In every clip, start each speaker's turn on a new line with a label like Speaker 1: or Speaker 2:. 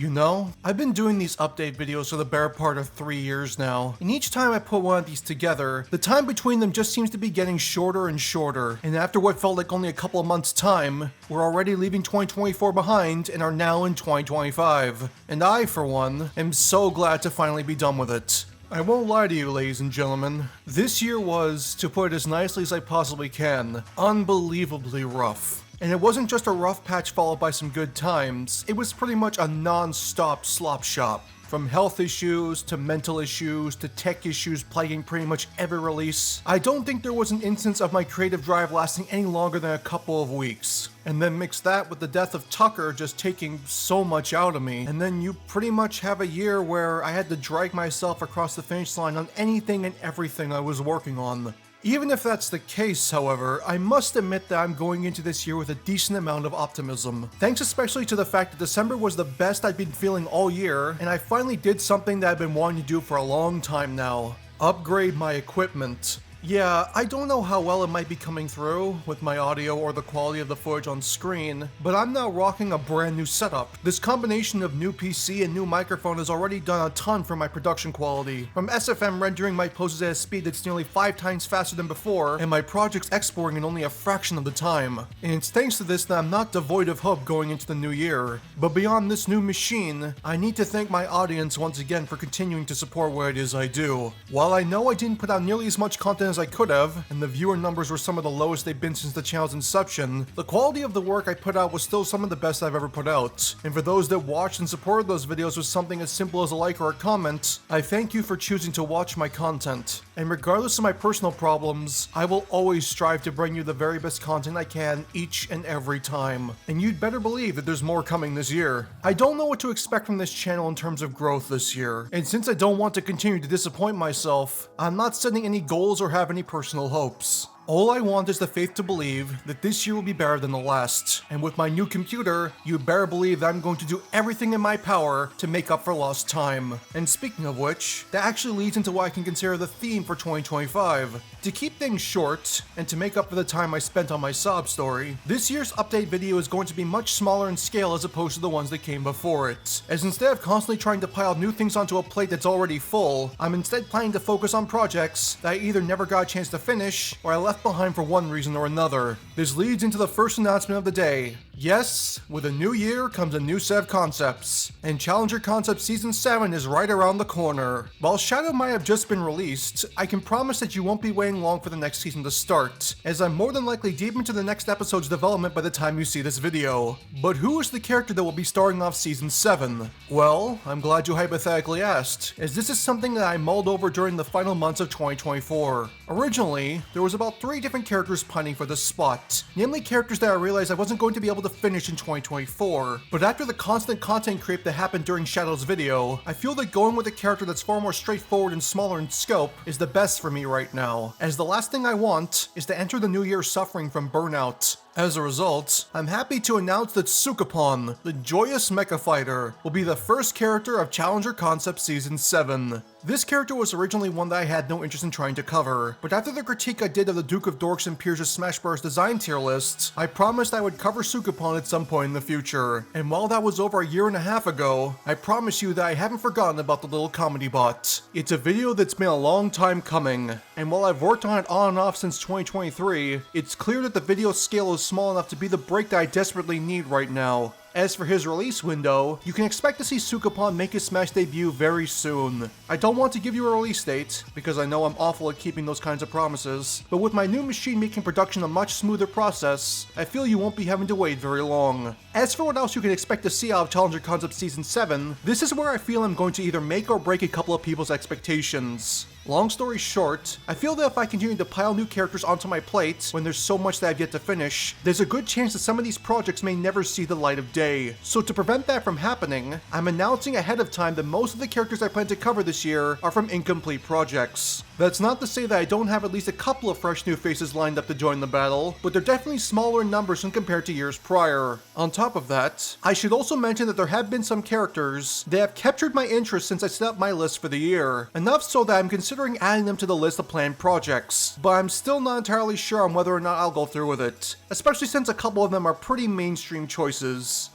Speaker 1: You know, I've been doing these update videos for the better part of 3 years now, and each time I put one of these together, the time between them just seems to be getting shorter and shorter, and after what felt like only a couple of months' time, we're already leaving 2024 behind and are now in 2025. And I, for one, am so glad to finally be done with it. I won't lie to you, ladies and gentlemen, this year was, to put it as nicely as I possibly can, unbelievably rough. And it wasn't just a rough patch followed by some good times, it was pretty much a non-stop slop shop. From health issues, to mental issues, to tech issues plaguing pretty much every release, I don't think there was an instance of my creative drive lasting any longer than a couple of weeks. And then mix that with the death of Tucker just taking so much out of me, and then you pretty much have a year where I had to drag myself across the finish line on anything and everything I was working on. Even if that's the case, however, I must admit that I'm going into this year with a decent amount of optimism. Thanks especially to the fact that December was the best I've been feeling all year, and I finally did something that I've been wanting to do for a long time now. Upgrade my equipment. Yeah, I don't know how well it might be coming through with my audio or the quality of the footage on screen, but I'm now rocking a brand new setup. This combination of new PC and new microphone has already done a ton for my production quality. From SFM rendering my poses at a speed that's nearly 5 times faster than before, and my projects exporting in only a fraction of the time. And it's thanks to this that I'm not devoid of hope going into the new year. But beyond this new machine, I need to thank my audience once again for continuing to support what it is I do. While I know I didn't put out nearly as much content as I could have, and the viewer numbers were some of the lowest they've been since the channel's inception, the quality of the work I put out was still some of the best I've ever put out. And for those that watched and supported those videos with something as simple as a like or a comment, I thank you for choosing to watch my content. And regardless of my personal problems, I will always strive to bring you the very best content I can each and every time. And you'd better believe that there's more coming this year. I don't know what to expect from this channel in terms of growth this year, and since I don't want to continue to disappoint myself, I'm not setting any goals or have any personal hopes. All I want is the faith to believe that this year will be better than the last, and with my new computer, you better believe that I'm going to do everything in my power to make up for lost time. And speaking of which, that actually leads into what I can consider the theme for 2025. To keep things short, and to make up for the time I spent on my sob story, this year's update video is going to be much smaller in scale as opposed to the ones that came before it. As instead of constantly trying to pile new things onto a plate that's already full, I'm instead planning to focus on projects that I either never got a chance to finish, or I left behind for one reason or another. This leads into the first announcement of the day. Yes, with a new year comes a new set of concepts, and Challenger Concept Season 7 is right around the corner. While Shadow might have just been released, I can promise that you won't be waiting long for the next season to start, as I'm more than likely deep into the next episode's development by the time you see this video. But who is the character that will be starting off Season 7? Well, I'm glad you hypothetically asked, as this is something that I mulled over during the final months of 2024. Originally, there was about 3 different characters pining for this spot, namely characters that I realized I wasn't going to be able to finish in 2024, but after the constant content creep that happened during Shadow's video, I feel that going with a character that's far more straightforward and smaller in scope is the best for me right now, as the last thing I want is to enter the new year suffering from burnout. As a result, I'm happy to announce that Sukapon, the Joyous Mecha Fighter, will be the first character of Challenger Concept Season 7. This character was originally one that I had no interest in trying to cover, but after the critique I did of the Duke of Dorks and Piers' Smash Bros. Design tier list, I promised I would cover Sukapon at some point in the future. And while that was over a year and a half ago, I promise you that I haven't forgotten about the little comedy bot. It's a video that's been a long time coming, and while I've worked on it on and off since 2023, it's clear that the video scale is small enough to be the break that I desperately need right now. As for his release window, you can expect to see Sukapon make his Smash debut very soon. I don't want to give you a release date, because I know I'm awful at keeping those kinds of promises, but with my new machine making production a much smoother process, I feel you won't be having to wait very long. As for what else you can expect to see out of Challenger Concept Season 7, this is where I feel I'm going to either make or break a couple of people's expectations. Long story short, I feel that if I continue to pile new characters onto my plate when there's so much that I've yet to finish, there's a good chance that some of these projects may never see the light of day. So to prevent that from happening, I'm announcing ahead of time that most of the characters I plan to cover this year are from incomplete projects. That's not to say that I don't have at least a couple of fresh new faces lined up to join the battle, but they're definitely smaller in numbers when compared to years prior. On top of that, I should also mention that there have been some characters that have captured my interest since I set up my list for the year, enough so that I'm considering adding them to the list of planned projects, but I'm still not entirely sure on whether or not I'll go through with it, especially since a couple of them are pretty mainstream choices.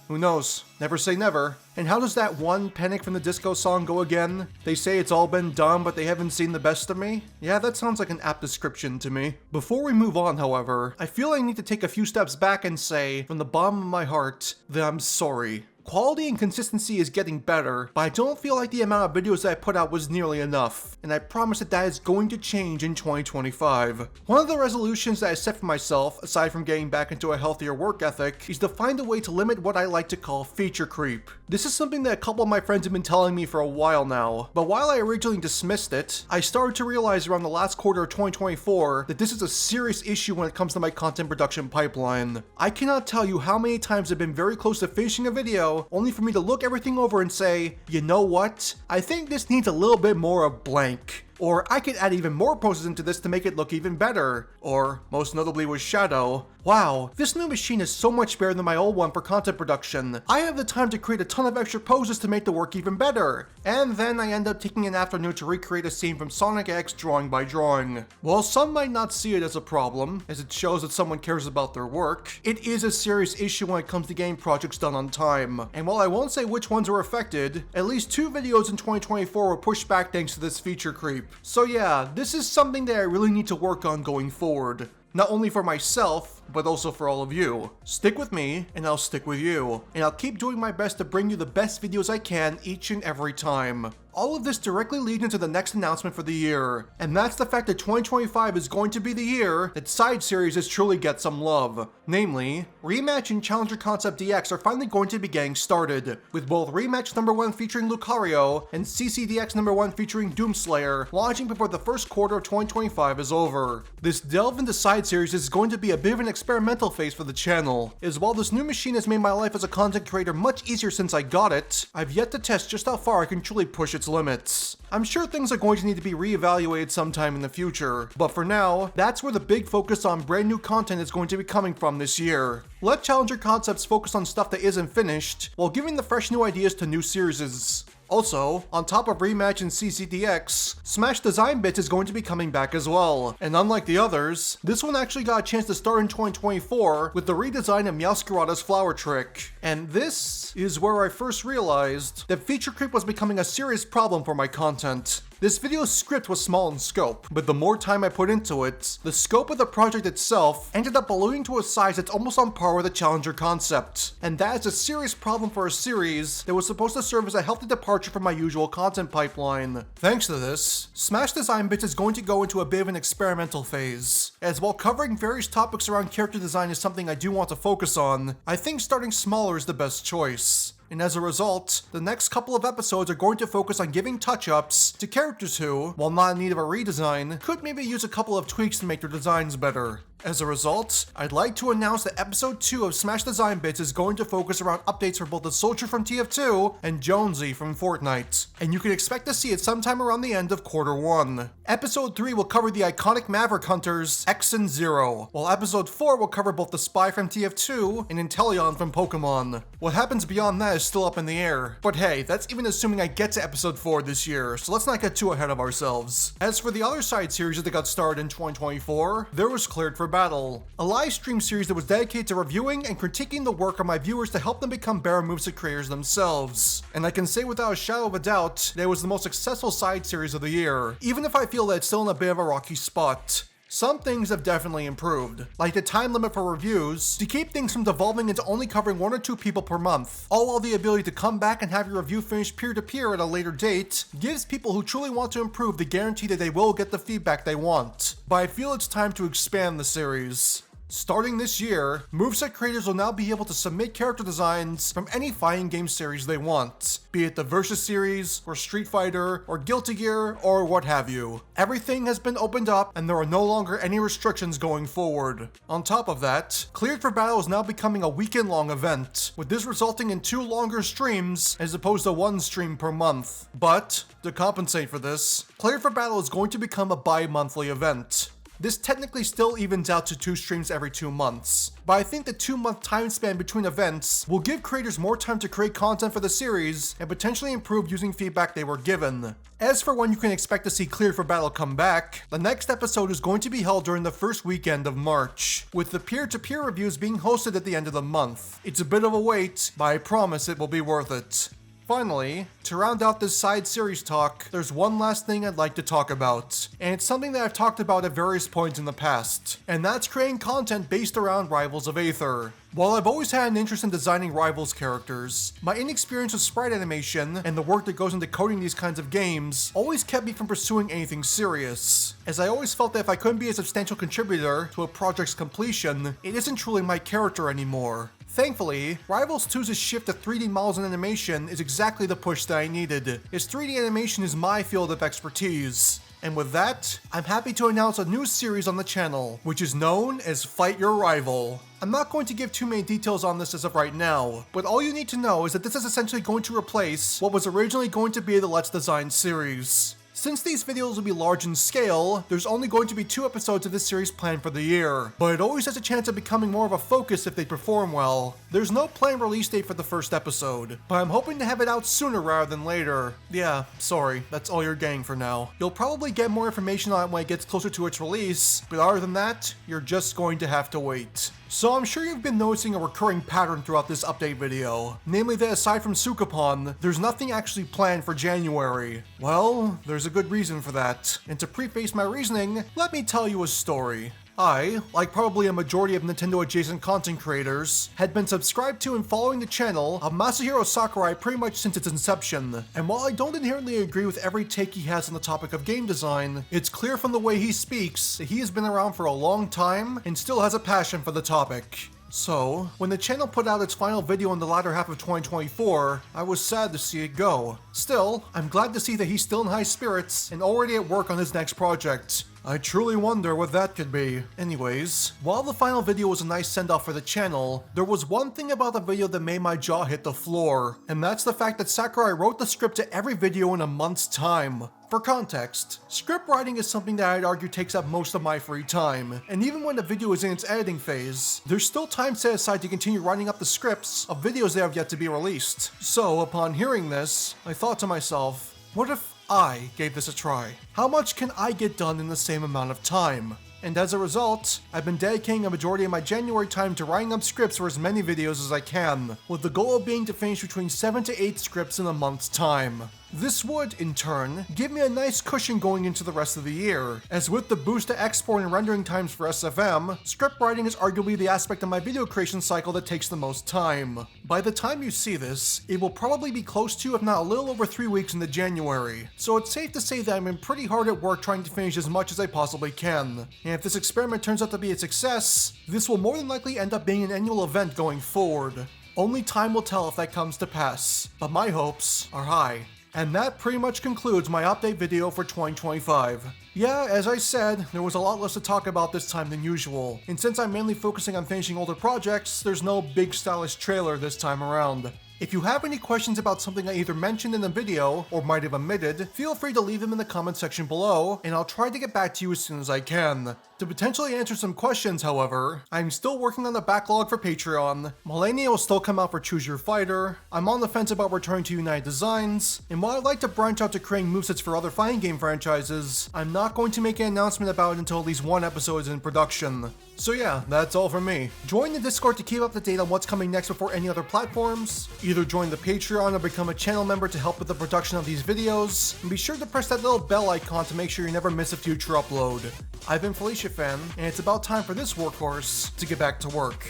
Speaker 1: Who knows? Never say never. And how does that one Panic from the Disco song go again? They say it's all been done, but they haven't seen the best of me? Yeah, that sounds like an apt description to me. Before we move on, however, I feel I need to take a few steps back and say, from the bottom of my heart, that I'm sorry. Quality and consistency is getting better, but I don't feel like the amount of videos that I put out was nearly enough, and I promise that is going to change in 2025. One of the resolutions that I set for myself, aside from getting back into a healthier work ethic, is to find a way to limit what I like to call feature creep. This is something that a couple of my friends have been telling me for a while now, but while I originally dismissed it, I started to realize around the last quarter of 2024 that this is a serious issue when it comes to my content production pipeline. I cannot tell you how many times I've been very close to finishing a video only for me to look everything over and say, you know what? I think this needs a little bit more of blank. Or I could add even more poses into this to make it look even better. Or, most notably with Shadow, wow, this new machine is so much better than my old one for content production. I have the time to create a ton of extra poses to make the work even better. And then I end up taking an afternoon to recreate a scene from Sonic X drawing by drawing. While some might not see it as a problem, as it shows that someone cares about their work, it is a serious issue when it comes to getting projects done on time. And while I won't say which ones were affected, at least 2 videos in 2024 were pushed back thanks to this feature creep. So yeah, this is something that I really need to work on going forward. Not only for myself, but also for all of you. Stick with me, and I'll stick with you. And I'll keep doing my best to bring you the best videos I can each and every time. All of this directly leads into the next announcement for the year, and that's the fact that 2025 is going to be the year that side series truly get some love. Namely, Rematch and Challenger Concept DX are finally going to be getting started, with both Rematch number 1 featuring Lucario and CCDX number 1 featuring Doomslayer launching before the first quarter of 2025 is over. This delve into side series is going to be a bit of an experimental phase for the channel, as while this new machine has made my life as a content creator much easier since I got it, I've yet to test just how far I can truly push its limits. I'm sure things are going to need to be reevaluated sometime in the future, but for now, that's where the big focus on brand new content is going to be coming from this year. Let Challenger Concepts focus on stuff that isn't finished, while giving the fresh new ideas to new series. Also, on top of Rematch and CCDX, Smash Design Bits is going to be coming back as well. And unlike the others, this one actually got a chance to start in 2024 with the redesign of Meowscarada's Flower Trick. And this is where I first realized that feature creep was becoming a serious problem for my content. This video's script was small in scope, but the more time I put into it, the scope of the project itself ended up ballooning to a size that's almost on par with the Challenger Concept. And that is a serious problem for a series that was supposed to serve as a healthy departure from my usual content pipeline. Thanks to this, Smash Design Bits is going to go into a bit of an experimental phase, as while covering various topics around character design is something I do want to focus on, I think starting smaller is the best choice. And as a result, the next couple of episodes are going to focus on giving touch-ups to characters who, while not in need of a redesign, could maybe use a couple of tweaks to make their designs better. As a result, I'd like to announce that episode 2 of Smash Design Bits is going to focus around updates for both the Soldier from TF2 and Jonesy from Fortnite, and you can expect to see it sometime around the end of quarter 1. Episode 3 will cover the iconic Maverick Hunters, X and Zero, while episode 4 will cover both the Spy from TF2 and Inteleon from Pokemon. What happens beyond that is still up in the air, but hey, that's even assuming I get to episode 4 this year, so let's not get too ahead of ourselves. As for the other side series that got started in 2024, there was Cleared for Battle, a live stream series that was dedicated to reviewing and critiquing the work of my viewers to help them become better moveset creators themselves. And I can say without a shadow of a doubt that it was the most successful side series of the year, even if I feel that it's still in a bit of a rocky spot. Some things have definitely improved, like the time limit for reviews, to keep things from devolving into only covering 1 or 2 people per month, all while the ability to come back and have your review finished peer-to-peer at a later date gives people who truly want to improve the guarantee that they will get the feedback they want. But I feel it's time to expand the series. Starting this year, moveset creators will now be able to submit character designs from any fighting game series they want, be it the Versus series, or Street Fighter, or Guilty Gear, or what have you. Everything has been opened up, and there are no longer any restrictions going forward. On top of that, Cleared for Battle is now becoming a weekend-long event, with this resulting in 2 longer streams as opposed to 1 stream per month. But, to compensate for this, Cleared for Battle is going to become a bi-monthly event. This technically still evens out to 2 streams every 2 months, but I think the 2-month time span between events will give creators more time to create content for the series and potentially improve using feedback they were given. As for when you can expect to see Cleared for Battle come back, the next episode is going to be held during the first weekend of March, with the peer-to-peer reviews being hosted at the end of the month. It's a bit of a wait, but I promise it will be worth it. Finally, to round out this side series talk, there's one last thing I'd like to talk about, and it's something that I've talked about at various points in the past, and that's creating content based around Rivals of Aether. While I've always had an interest in designing Rivals characters, my inexperience with sprite animation and the work that goes into coding these kinds of games always kept me from pursuing anything serious, as I always felt that if I couldn't be a substantial contributor to a project's completion, it isn't truly my character anymore. Thankfully, Rivals 2's shift to 3D models and animation is exactly the push that I needed, as 3D animation is my field of expertise. And with that, I'm happy to announce a new series on the channel, which is known as Fight Your Rival. I'm not going to give too many details on this as of right now, but all you need to know is that this is essentially going to replace what was originally going to be the Let's Design series. Since these videos will be large in scale, there's only going to be 2 episodes of this series planned for the year, but it always has a chance of becoming more of a focus if they perform well. There's no planned release date for the first episode, but I'm hoping to have it out sooner rather than later. Yeah, sorry, that's all you're getting for now. You'll probably get more information on it when it gets closer to its release, but other than that, you're just going to have to wait. So I'm sure you've been noticing a recurring pattern throughout this update video, namely that aside from Sukapon, there's nothing actually planned for January. Well, there's a good reason for that, and to preface my reasoning, let me tell you a story. I, like probably a majority of Nintendo-adjacent content creators, had been subscribed to and following the channel of Masahiro Sakurai pretty much since its inception, and while I don't inherently agree with every take he has on the topic of game design, it's clear from the way he speaks that he has been around for a long time and still has a passion for the topic. So, when the channel put out its final video in the latter half of 2024, I was sad to see it go. Still, I'm glad to see that he's still in high spirits and already at work on his next project. I truly wonder what that could be. Anyways, while the final video was a nice send-off for the channel, there was one thing about the video that made my jaw hit the floor, and that's the fact that Sakurai wrote the script to every video in a month's time. For context, script writing is something that I'd argue takes up most of my free time, and even when the video is in its editing phase, there's still time set aside to continue writing up the scripts of videos that have yet to be released. So, upon hearing this, I thought to myself, what if I gave this a try? How much can I get done in the same amount of time? And as a result, I've been dedicating a majority of my January time to writing up scripts for as many videos as I can, with the goal of being to finish between 7 to 8 scripts in a month's time. This would, in turn, give me a nice cushion going into the rest of the year, as with the boost to export and rendering times for SFM, script writing is arguably the aspect of my video creation cycle that takes the most time. By the time you see this, it will probably be close to, if not a little over 3 weeks into January, so it's safe to say that I'm pretty hard at work trying to finish as much as I possibly can. And if this experiment turns out to be a success, this will more than likely end up being an annual event going forward. Only time will tell if that comes to pass, but my hopes are high. And that pretty much concludes my update video for 2025. Yeah, as I said, there was a lot less to talk about this time than usual, and since I'm mainly focusing on finishing older projects, there's no big stylish trailer this time around. If you have any questions about something I either mentioned in the video or might have omitted, feel free to leave them in the comment section below, and I'll try to get back to you as soon as I can. To potentially answer some questions, however, I'm still working on the backlog for Patreon, Millennia will still come out for Choose Your Fighter, I'm on the fence about returning to United Designs, and while I'd like to branch out to creating movesets for other fighting game franchises, I'm not going to make an announcement about it until at least one episode is in production. So yeah, that's all from me. Join the Discord to keep up to date on what's coming next before any other platforms, either join the Patreon or become a channel member to help with the production of these videos, and be sure to press that little bell icon to make sure you never miss a future upload. I've been Felicia Fan, and it's about time for this workhorse to get back to work.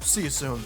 Speaker 1: See you soon.